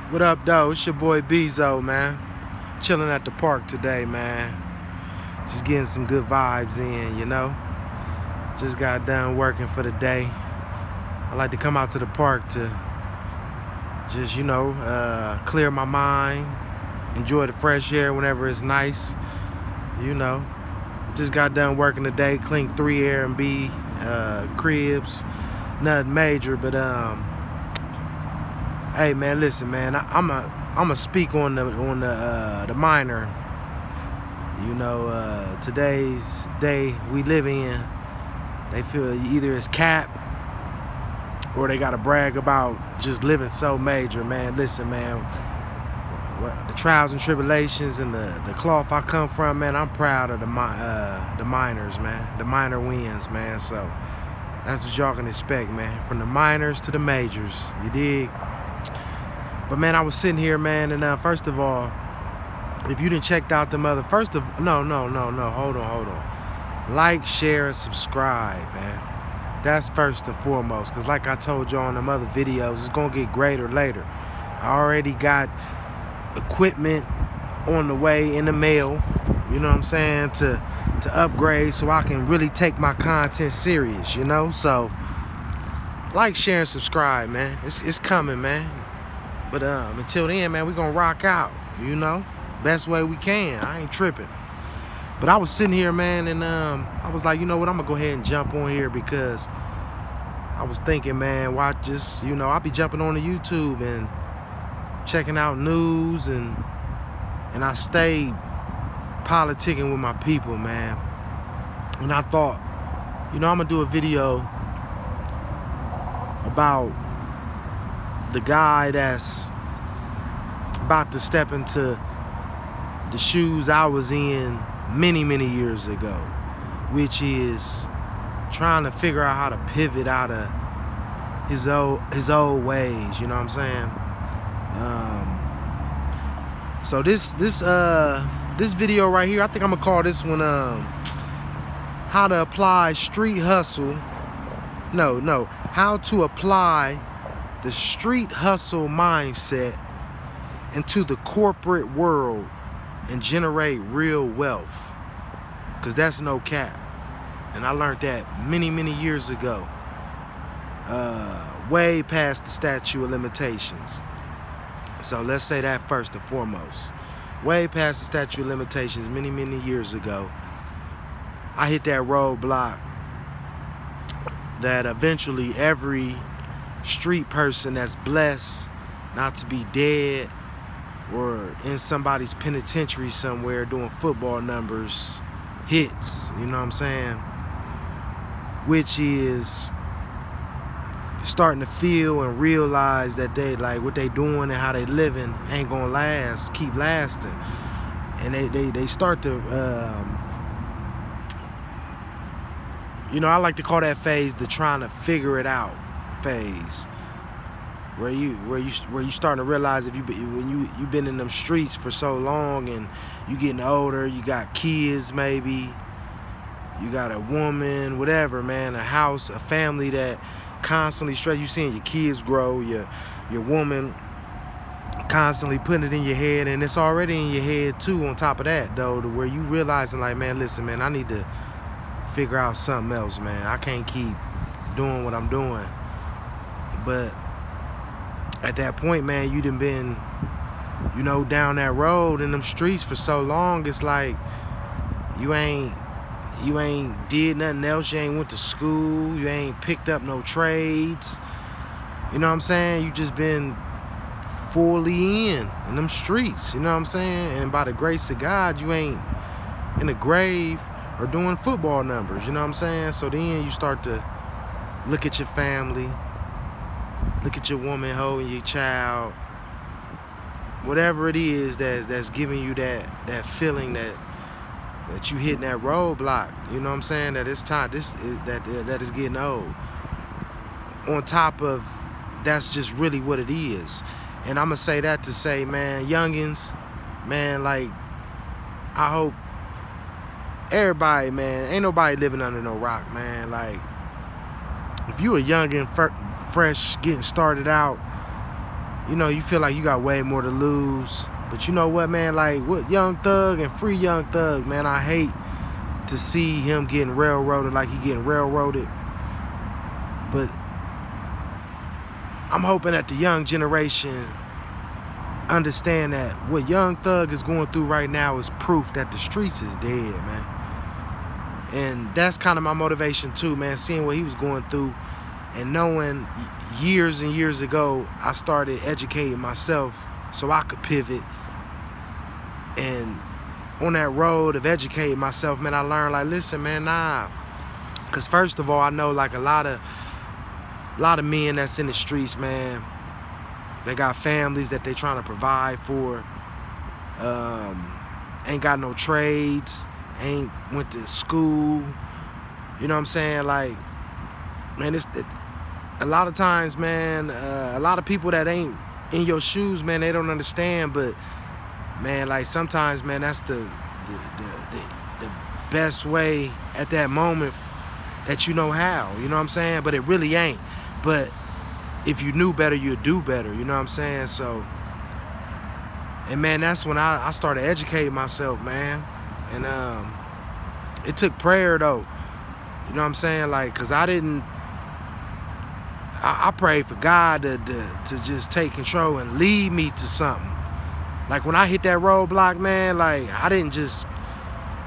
What up, though? It's your boy Bezo, man. Chilling at the park today, man. Just getting some good vibes in, you know. Just got done working for the day. I like to come out to the park to just, clear my mind, enjoy the fresh air whenever it's nice, you know. Just got done working today, cleaned 3 Airbnb cribs, nothing major, but hey man, listen man, I'm a speak on the minor. You know, today's day we live in, they feel either it's cap or they gotta brag about just living so major, man. Listen, man, the trials and tribulations and the cloth I come from, man, I'm proud of the minors, man, the minor wins, man. So that's what y'all can expect, man, from the minors to the majors. You dig? But man, I was sitting here, man, and first of all, if you didn't check out the hold on. Like, share, and subscribe, man. That's first and foremost, because like I told y'all in them other videos, it's gonna get greater later. I already got equipment on the way in the mail, you know what I'm saying, to upgrade so I can really take my content serious, you know? So, like, share, and subscribe, man. It's coming, man. But until then, man, we gonna rock out, you know? Best way we can. I ain't tripping. But I was sitting here, man, and I was like, you know what, I'm gonna go ahead and jump on here because I was thinking, man, why just, I'll be jumping on the YouTube and checking out news and I stayed politicking with my people, man. And I thought, I'm gonna do a video about the guy that's about to step into the shoes I was in many, many years ago, which is trying to figure out how to pivot out of his old ways, you know what I'm saying? So this video right here, I think I'm gonna call this one how to apply street hustle. How to apply the street hustle mindset into the corporate world and generate real wealth, because that's no cap. And I learned that many, many years ago, way past the statute of limitations. So let's say that first and foremost. Way past the statute of limitations, many, many years ago, I hit that roadblock that eventually every street person that's blessed not to be dead or in somebody's penitentiary somewhere doing football numbers hits, you know what I'm saying? Which is starting to feel and realize that they like what they doing and how they living ain't gonna keep lasting. And they start to I like to call that phase the trying to figure it out phase, where you starting to realize when you've been in them streets for so long and you getting older, you got kids maybe, you got a woman, whatever, man, a house, a family that constantly stress. You seeing your kids grow, your woman constantly putting it in your head, and it's already in your head too on top of that though, to where you realizing like, man, listen, man, I need to figure out something else, man. I can't keep doing what I'm doing. But at that point, man, you done been, down that road in them streets for so long, it's like you ain't did nothing else. You ain't went to school. You ain't picked up no trades. You know what I'm saying? You just been fully in them streets. You know what I'm saying? And by the grace of God, you ain't in the grave or doing football numbers. You know what I'm saying? So then you start to look at your family, look at your woman holding your child, whatever it is that's giving you that feeling that you hitting that roadblock. You know what I'm saying? That it's time. That is getting old. On top of that's just really what it is. And I'm gonna say that to say, man, youngins, man, like, I hope everybody, man, ain't nobody living under no rock, man. Like, if you a youngin, fresh, getting started out, you know, you feel like you got way more to lose. But you know what, man? Like, what Young Thug and free Young Thug, man. I hate to see him getting railroaded like he getting railroaded. But I'm hoping that the young generation understand that what Young Thug is going through right now is proof that the streets is dead, man. And that's kind of my motivation too, man, seeing what he was going through and knowing years and years ago I started educating myself so I could pivot. And on that road of educating myself, man, I learned, like, listen, man, nah. Because first of all, I know, like, a lot of men that's in the streets, man, they got families that they trying to provide for, ain't got no trades, ain't went to school, you know what I'm saying? Like, man, a lot of times, man, a lot of people that ain't in your shoes, man, they don't understand, but man, like, sometimes, man, that's the best way at that moment that you know how, you know what I'm saying? But it really ain't. But if you knew better, you'd do better, you know what I'm saying? So, and man, that's when I started educating myself, man. And it took prayer, though, you know what I'm saying? Like, cause I prayed for God to just take control and lead me to something. Like, when I hit that roadblock, man, like, I didn't just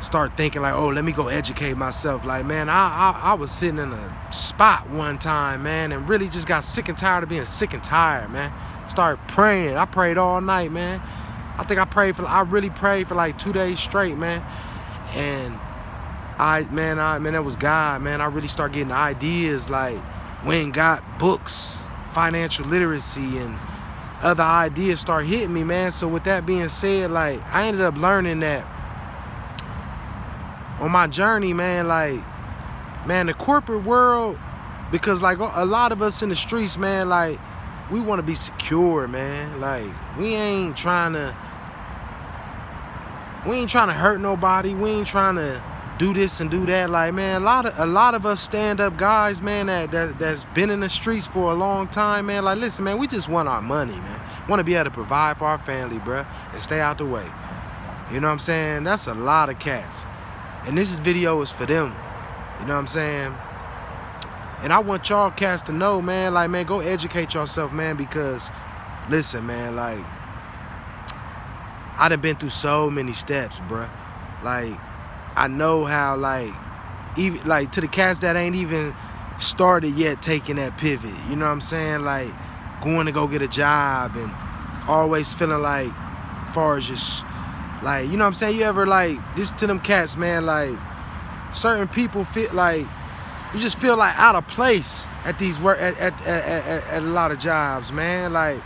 start thinking like, oh, let me go educate myself. Like, man, I was sitting in a spot one time, man, and really just got sick and tired of being sick and tired, man. Started praying. I prayed all night, man. I think I really prayed for like 2 days straight, man. And man, that was God, man. I really started getting ideas, like, when got books, financial literacy, and other ideas start hitting me, man. So with that being said, like, I ended up learning that on my journey, man, like, man, the corporate world, because like a lot of us in the streets, man, like, we want to be secure, man. Like, we ain't trying to hurt nobody. We ain't trying to do this and do that. Like, man, a lot of us stand-up guys, man, that's been in the streets for a long time, man. Like, listen, man, we just want our money, man. Want to be able to provide for our family, bruh, and stay out the way. You know what I'm saying? That's a lot of cats. And this video is for them. You know what I'm saying? And I want y'all cats to know, man, like, man, go educate yourself, man, because, listen, man, like, I done been through so many steps, bruh. Like, I know how, like, even, like, to the cats that ain't even started yet taking that pivot, you know what I'm saying? Like, going to go get a job and always feeling like, far as just, like, you know what I'm saying? You ever, like, this to them cats, man, like, certain people feel like, you just feel like out of place at these at a lot of jobs, man. Like,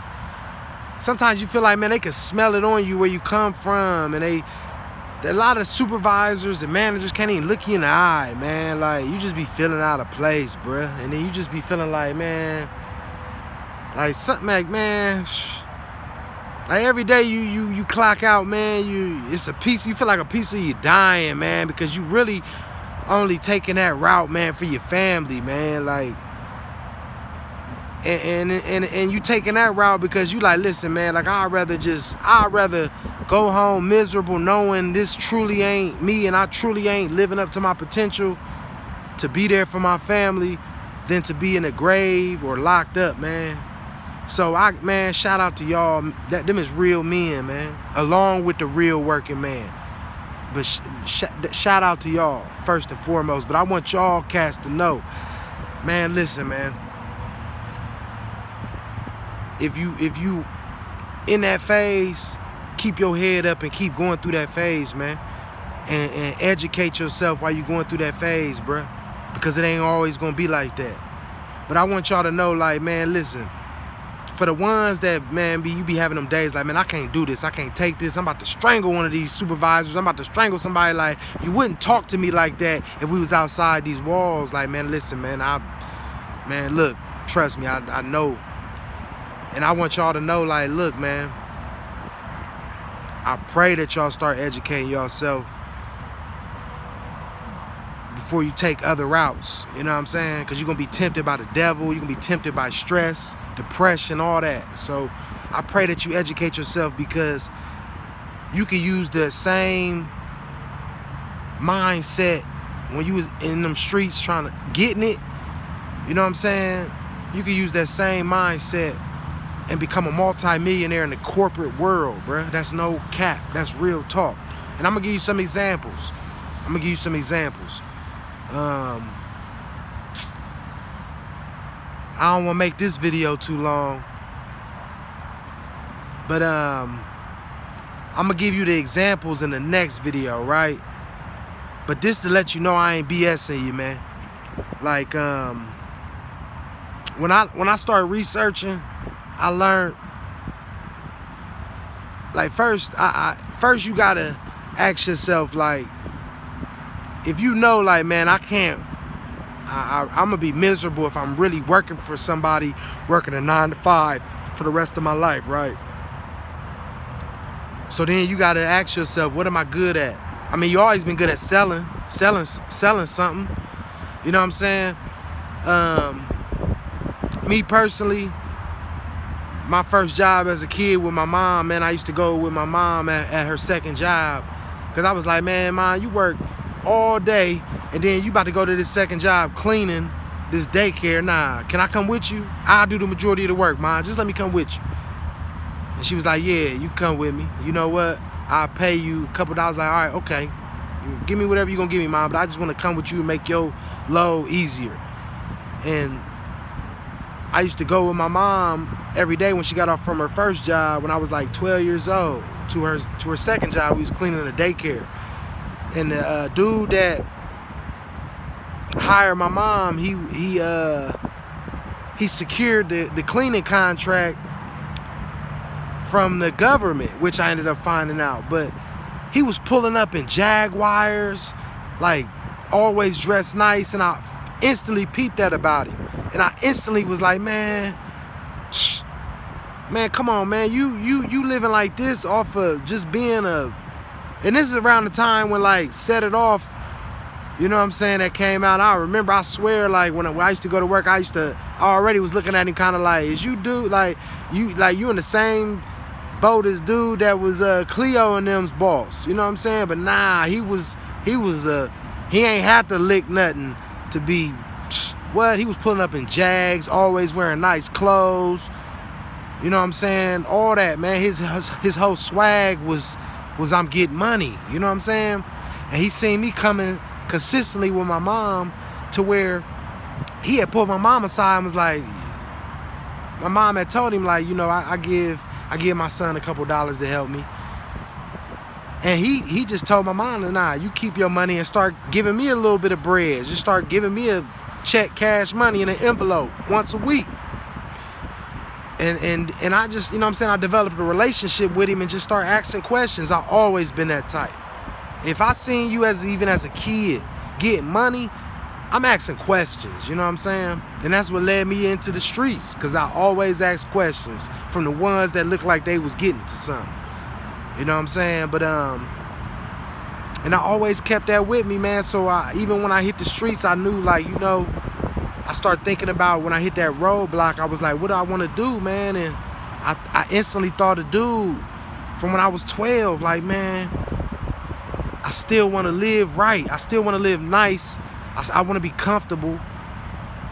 sometimes you feel like, man, they can smell it on you where you come from, and a lot of supervisors and managers can't even look you in the eye, man. Like, you just be feeling out of place, bruh. And then you just be feeling like, man, like, something like, man, like, every day you clock out, man, it's a piece, you feel like a piece of you dying, man, because you really only taking that route, man, for your family, man. Like, and you taking that route because you like, listen, man, like, I'd rather go home miserable knowing this truly ain't me and I truly ain't living up to my potential to be there for my family than to be in a grave or locked up, man. So, man, shout out to y'all. Them is real men, man, along with the real working man. But shout out to y'all, first and foremost. But I want y'all cats to know, man, listen, man. If you in that phase, keep your head up and keep going through that phase, man. And educate yourself while you're going through that phase, bruh. Because it ain't always going to be like that. But I want y'all to know, like, man, listen. For the ones that, man, you be having them days like, man, I can't do this. I can't take this. I'm about to strangle one of these supervisors. I'm about to strangle somebody. Like, you wouldn't talk to me like that if we was outside these walls. Like, man, listen, man, man, look, trust me, I know. And I want y'all to know, like, look, man, I pray that y'all start educating yourself before you take other routes. You know what I'm saying? Because you're going to be tempted by the devil. You're going to be tempted by stress, depression, all that. So I pray that you educate yourself, because you can use the same mindset when you was in them streets trying to getting it. You know what I'm saying? You can use that same mindset and become a multi-millionaire in the corporate world, bruh. That's no cap. That's real talk. And I'm going to give you some examples. I don't want to make this video too long, but I'm going to give you the examples in the next video, right? But this to let you know I ain't BSing you, man. Like, when I started researching, I learned, like, first you gotta ask yourself, like, if you know, like, man, I'm gonna be miserable if I'm really working for somebody, working a 9 to 5 for the rest of my life, right? So then you gotta ask yourself, what am I good at? I mean, you always been good at selling something. You know what I'm saying? Me personally, my first job as a kid with my mom, man, I used to go with my mom at her second job, because I was like, man, Mom, you work all day, and then you about to go to this second job cleaning this daycare. Nah, can I come with you? I'll do the majority of the work, Mom. Just let me come with you. And she was like, yeah, you come with me. You know what? I'll pay you a couple dollars. Like, all right, okay. Give me whatever you're going to give me, Mom, but I just want to come with you and make your load easier. And I used to go with my mom every day when she got off from her first job when I was like 12 years old to her second job. We was cleaning a daycare. And the dude that hired my mom, he secured the cleaning contract from the government, which I ended up finding out. But he was pulling up in Jaguars, like always dressed nice, and I instantly peeped that about him. And I instantly was like, man, come on, man, you living like this off of just being a. And this is around the time when, like, Set It Off, you know what I'm saying, that came out. I remember, I swear, like, when I used to go to work, I already was looking at him kind of like, is you dude, you in the same boat as dude that was Cleo and them's boss, you know what I'm saying? But nah, he ain't had to lick nothing to be, what? He was pulling up in Jags, always wearing nice clothes, you know what I'm saying? All that, man. His whole swag was I'm getting money, you know what I'm saying? And he seen me coming consistently with my mom to where he had pulled my mom aside and was like, my mom had told him, like, you know, I give my son a couple dollars to help me. And he just told my mom, nah, you keep your money and start giving me a little bit of bread. Just start giving me a check, cash money in an envelope once a week. And I just, you know what I'm saying, I developed a relationship with him and just start asking questions. I've always been that type. If I seen you even as a kid getting money, I'm asking questions, you know what I'm saying? And that's what led me into the streets, because I always ask questions from the ones that look like they was getting to something. You know what I'm saying? But and I always kept that with me, man. So even when I hit the streets, I knew, like, you know, I started thinking about when I hit that roadblock, I was like, what do I want to do, man? And I instantly thought of dude from when I was 12, like, man, I still want to live right. I still want to live nice. I want to be comfortable.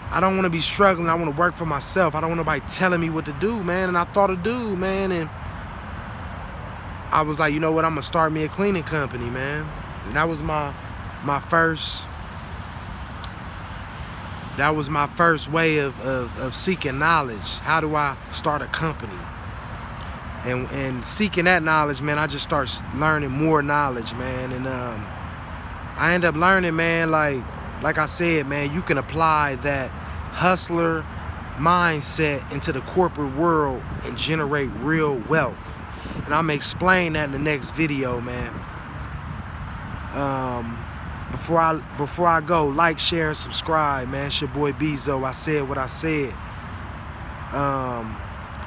I don't want to be struggling. I want to work for myself. I don't want nobody telling me what to do, man. And I thought of dude, man, and I was like, you know what? I'm going to start me a cleaning company, man. And that was my first... That was my first way of seeking knowledge. How do I start a company? And seeking that knowledge, man, I just start learning more knowledge, man. And I end up learning, man, like I said, man, you can apply that hustler mindset into the corporate world and generate real wealth. And I'm gonna explain that in the next video, man. Before I go, like, share, and subscribe, man. It's your boy Bezo. I said what I said.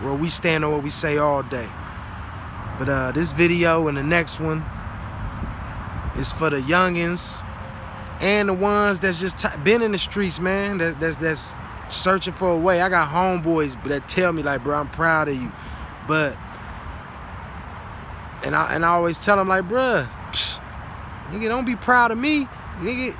Where we stand on what we say all day. But this video and the next one is for the youngins and the ones that's just been in the streets, man, that's searching for a way. I got homeboys that tell me like, bro, I'm proud of you, but and I always tell them like, bruh, nigga, don't be proud of me, nigga.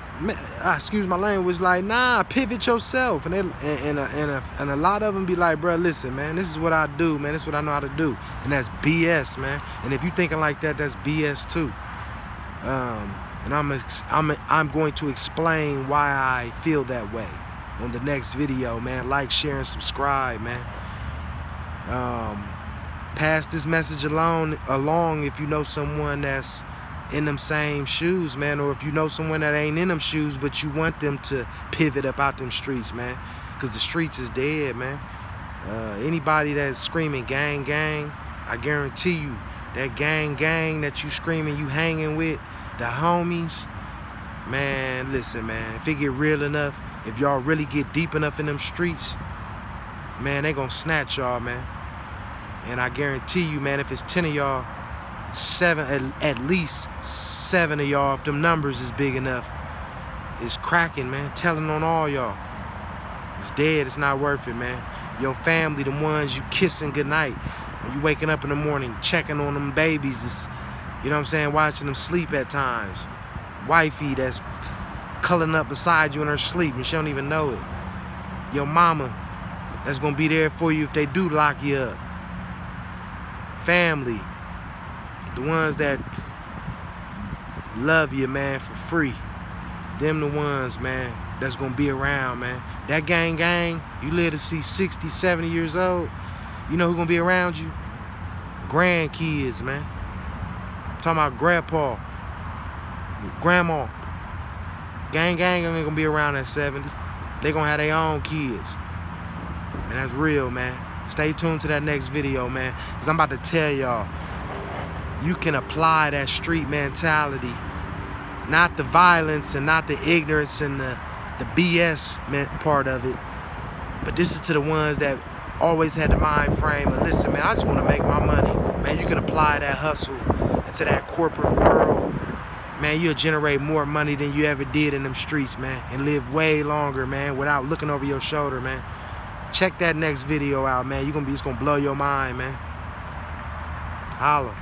Excuse my language, like, nah, pivot yourself. And a lot of them be like, bro, listen, man, this is what I do, man. This is what I know how to do, and that's BS, man. And if you thinking like that, that's BS too. And I'm going to explain why I feel that way on the next video, man. Like, share, and subscribe, man. Pass this message along if you know someone that's in them same shoes, man, or if you know someone that ain't in them shoes but you want them to pivot up out them streets, man, because the streets is dead, man. Anybody that's screaming gang, gang, I guarantee you that gang that you screaming, you hanging with, the homies, man, listen, man, if it get real enough, if y'all really get deep enough in them streets, man, they gonna snatch y'all, man. And I guarantee you, man, if it's 10 of y'all, at least 7 of y'all, if them numbers is big enough, is cracking, man. Telling on all y'all. It's dead, it's not worth it, man. Your family, the ones you kissing goodnight, when you waking up in the morning, checking on them babies, it's, you know what I'm saying, watching them sleep at times. Wifey that's cuddling up beside you in her sleep and she don't even know it. Your mama that's gonna be there for you if they do lock you up. Family, the ones that love you, man, for free. Them the ones, man, that's gonna be around, man. That gang, you live to see 60, 70 years old. You know who gonna be around you? Grandkids, man. I'm talking about grandpa, grandma. Gang ain't gonna be around at 70. They gonna have their own kids. And that's real, man. Stay tuned to that next video, man, because I'm about to tell y'all, you can apply that street mentality, not the violence and not the ignorance and the BS part of it, but this is to the ones that always had the mind frame of, listen, man, I just want to make my money. Man, you can apply that hustle into that corporate world. Man, you'll generate more money than you ever did in them streets, man, and live way longer, man, without looking over your shoulder, man. Check that next video out, man. It's gonna blow your mind, man. Holla.